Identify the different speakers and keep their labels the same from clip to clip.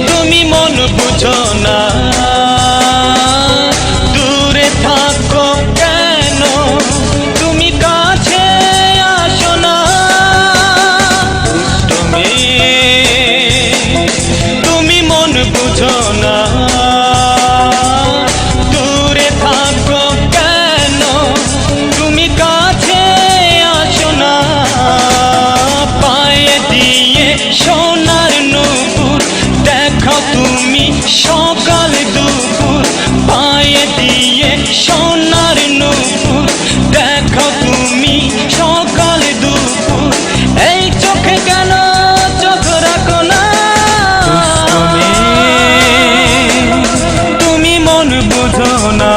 Speaker 1: তুমি মন বুঝো না, দূরে থাকো কেন, তুমি কাছে আসো না। তুমি মন বুঝো না, দূরে থাকো কেন, তুমি কাছে আসো না। পায়ে দিয়ে সোনার নূপুর দেখো তুমি সকাল দুপুর, পায়ে দিয়ে সোনার নূপুর দেখো তুমি সকাল দুপুর। এই চোখে কেন চোখ রাখো না, তুমি মন বুঝো না।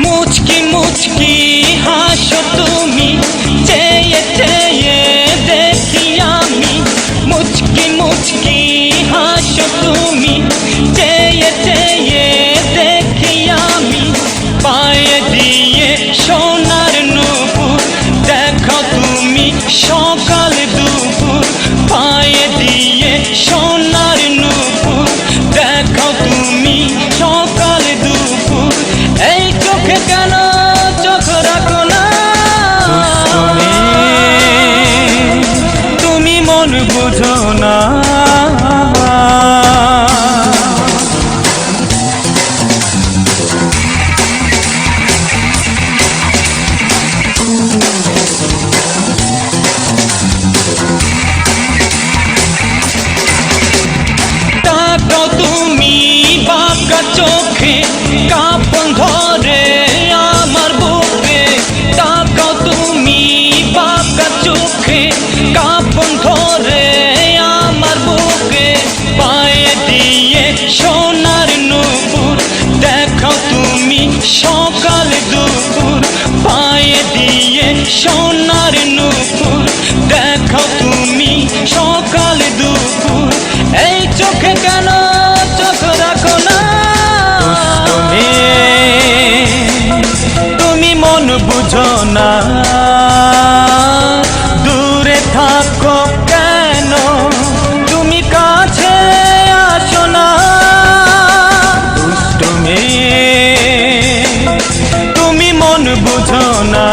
Speaker 1: মুচকি মুচকি হাসো তুমি, চেয়ে চেয়ে দেখি আমি। মুচকি মুচকি হাসো তুমি, চেয়ে চেয়ে দেখি আমি। পায়ে দিয়ে সোনার নূপুর দেখো তুমি সকাল দুপুর, পায়ে দিয়ে সোনার নূপুর দেখো তুমি সকাল দুপুর। এই চোখে কেন চোখ রাখো না, তুমি মন বুঝো না। তাকাও তুমি বাঁকা চোখে, কাঁপন ধরে আমার বুকে। তাকাও তুমি বাঁকা চোখে, কাঁপন ধরে আমার বুকে। পায়ে দিয়ে সোনার নূপুর দেখো তুমি সকাল দুপুর, পায়ে দিয়ে সোনার নূপুর দেখো তুমি সকাল দুপুর। এই চোখে কেন চোখ রাখো না, তুমি মন বুঝো না। দূরে থাকো কেন, তুমি কাছে আসো না। তুমি মন বুঝো না।